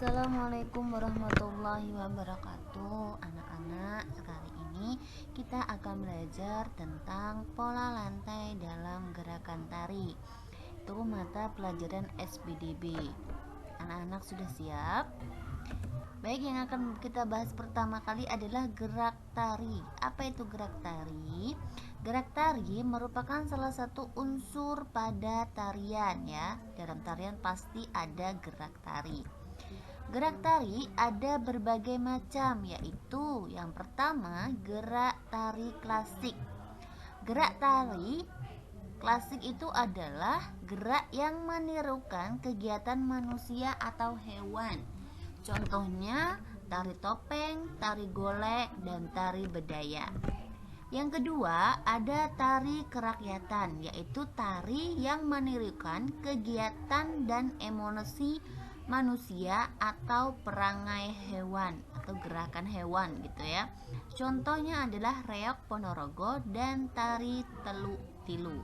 Assalamualaikum warahmatullahi wabarakatuh. Anak-anak, kali ini kita akan belajar tentang pola lantai dalam gerakan tari. Itu mata pelajaran SBDB. Anak-anak sudah siap? Baik, yang akan kita bahas pertama kali adalah gerak tari. Apa itu gerak tari? Gerak tari merupakan salah satu unsur pada tarian ya. Dalam tarian pasti ada gerak tari. Gerak tari ada berbagai macam, yaitu yang pertama gerak tari klasik. Gerak tari klasik itu adalah gerak yang menirukan kegiatan manusia atau hewan. Contohnya tari topeng, tari golek, dan tari bedaya. Yang kedua ada tari kerakyatan, yaitu tari yang menirukan kegiatan dan emosi manusia atau perangai hewan atau gerakan hewan gitu ya. Contohnya adalah reok Ponorogo dan tari teluk tilu.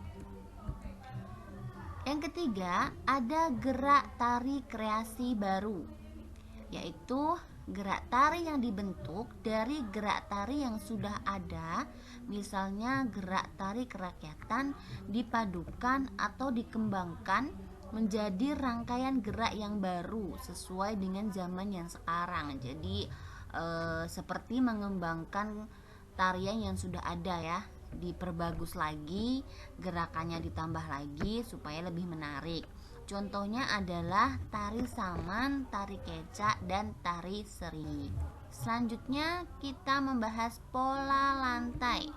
Yang ketiga ada gerak tari kreasi baru, yaitu gerak tari yang dibentuk dari gerak tari yang sudah ada. Misalnya gerak tari kerakyatan dipadukan atau dikembangkan menjadi rangkaian gerak yang baru sesuai dengan zaman yang sekarang. Jadi seperti mengembangkan tarian yang sudah ada ya, diperbagus lagi, gerakannya ditambah lagi supaya lebih menarik. Contohnya adalah tari saman, tari kecak, dan tari seri. Selanjutnya kita membahas pola lantai.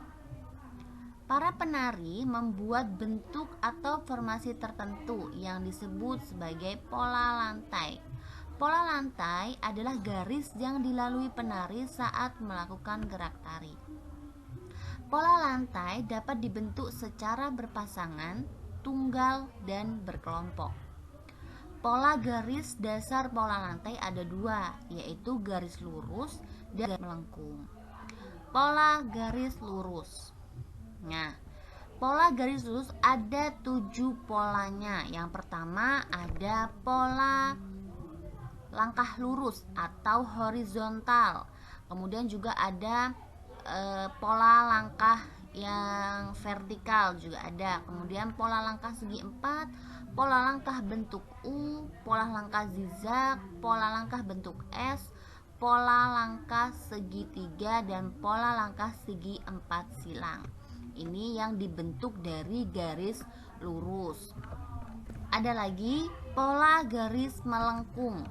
Para penari membuat bentuk atau formasi tertentu yang disebut sebagai pola lantai. Pola lantai adalah garis yang dilalui penari saat melakukan gerak tari. Pola lantai dapat dibentuk secara berpasangan, tunggal, dan berkelompok. Pola garis dasar pola lantai ada dua, yaitu garis lurus dan garis melengkung. Pola garis lurus. Nah, pola garis lurus ada 7 polanya. Yang pertama ada pola langkah lurus atau horizontal. Kemudian juga ada pola langkah yang vertikal juga ada. Kemudian pola langkah segi 4, pola langkah bentuk U, pola langkah zigzag, pola langkah bentuk S, pola langkah segi 3, dan pola langkah segi 4 silang. Ini yang dibentuk dari garis lurus. Ada lagi pola garis melengkung.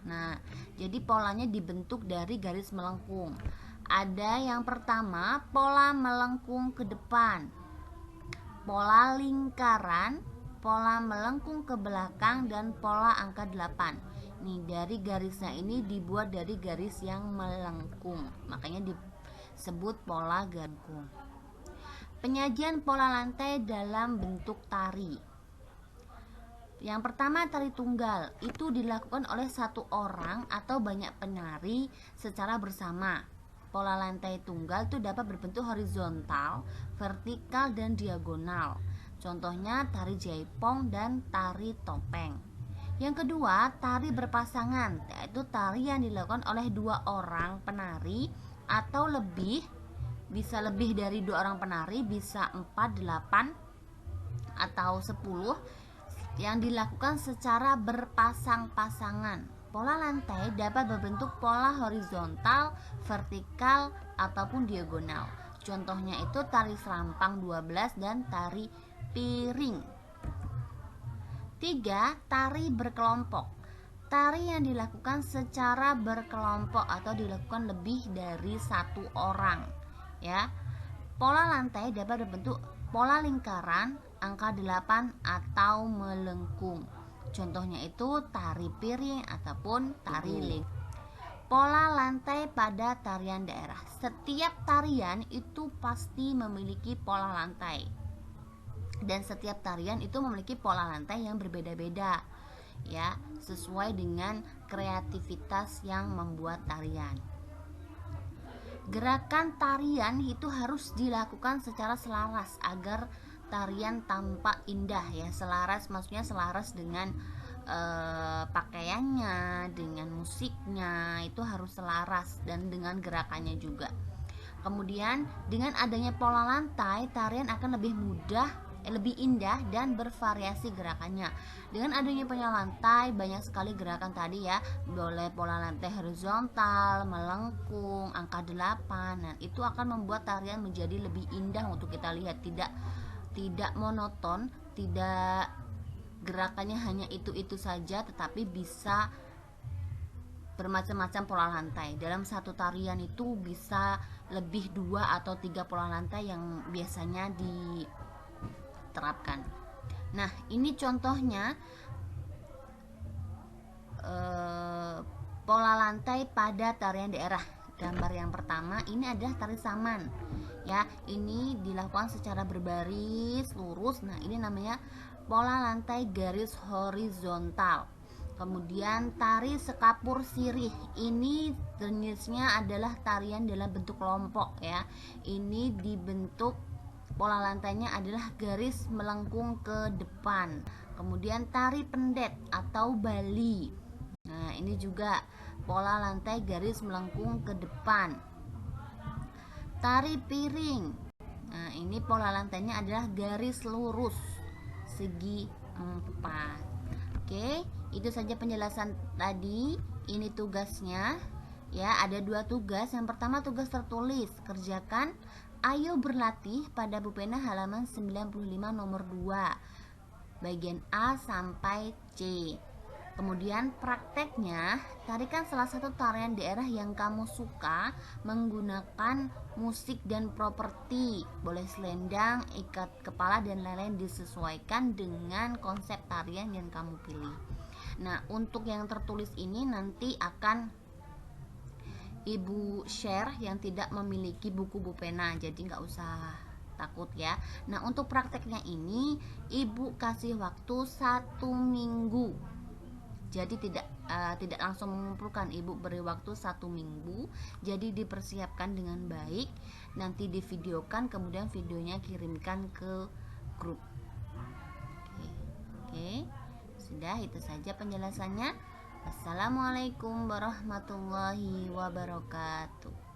Nah, jadi polanya dibentuk dari garis melengkung. Ada yang pertama pola melengkung ke depan, pola lingkaran, pola melengkung ke belakang, dan pola angka 8. Nih, dari garisnya ini dibuat dari garis yang melengkung, makanya disebut pola melengkung. Penyajian pola lantai dalam bentuk tari. Yang pertama tari tunggal, itu dilakukan oleh satu orang atau banyak penari secara bersama. Pola lantai tunggal itu dapat berbentuk horizontal, vertikal, dan diagonal. Contohnya tari jaipong dan tari topeng. Yang kedua tari berpasangan, yaitu tari yang dilakukan oleh 2 orang penari atau lebih. Bisa lebih dari 2 orang penari, bisa 4, 8, atau 10, yang dilakukan secara berpasang-pasangan. Pola lantai dapat berbentuk pola horizontal, vertikal, ataupun diagonal. Contohnya itu tari serampang 12 dan tari piring. 3. Tari berkelompok. Tari yang dilakukan secara berkelompok atau dilakukan lebih dari 1 orang. Ya, pola lantai dapat berbentuk pola lingkaran, angka 8, atau melengkung. Contohnya itu tari piring ataupun tari ling. Pola lantai pada tarian daerah. Setiap tarian itu pasti memiliki pola lantai, dan setiap tarian itu memiliki pola lantai yang berbeda-beda ya, sesuai dengan kreativitas yang membuat tarian. Gerakan tarian itu harus dilakukan secara selaras agar tarian tampak indah ya. Selaras maksudnya selaras dengan pakaian pakaiannya, dengan musiknya itu harus selaras dan dengan gerakannya juga. Kemudian dengan adanya pola lantai, tarian akan lebih indah dan bervariasi gerakannya. Dengan adanya pola lantai, banyak sekali gerakan tadi ya. Boleh pola lantai horizontal, melengkung, angka 8. Nah, itu akan membuat tarian menjadi lebih indah untuk kita lihat, tidak monoton, tidak gerakannya hanya itu saja, tetapi bisa bermacam-macam pola lantai. Dalam satu tarian itu bisa lebih 2 atau 3 pola lantai yang biasanya diterapkan. Nah, ini contohnya pola lantai pada tarian daerah. Gambar yang pertama ini adalah tari saman. Ya, ini dilakukan secara berbaris lurus. Nah, ini namanya pola lantai garis horizontal. Kemudian tari sekapur sirih, ini jenisnya adalah tarian dalam bentuk kelompok ya. Ini dibentuk pola lantainya adalah garis melengkung ke depan. Kemudian tari pendet atau Bali. Nah, ini juga pola lantai garis melengkung ke depan. Tari piring. Nah, ini pola lantainya adalah garis lurus segi 4. Oke, itu saja penjelasan tadi. Ini tugasnya. Ya, ada 2 tugas. Yang pertama tugas tertulis. Kerjakan ayo berlatih pada Bupena halaman 95 nomor 2. Bagian A sampai C. Kemudian prakteknya, tarikan salah satu tarian daerah yang kamu suka menggunakan musik dan properti. Boleh selendang, ikat kepala dan lain-lain, disesuaikan dengan konsep tarian yang kamu pilih. Nah, untuk yang tertulis ini nanti akan Ibu share yang tidak memiliki buku Bupena, jadi nggak usah takut ya. Nah, untuk prakteknya ini Ibu kasih waktu 1 minggu. Jadi tidak langsung mengumpulkan, Ibu beri waktu 1 minggu. Jadi dipersiapkan dengan baik, nanti divideokan, kemudian videonya kirimkan ke grup. Oke. Sudah, itu saja penjelasannya. Assalamualaikum warahmatullahi wabarakatuh.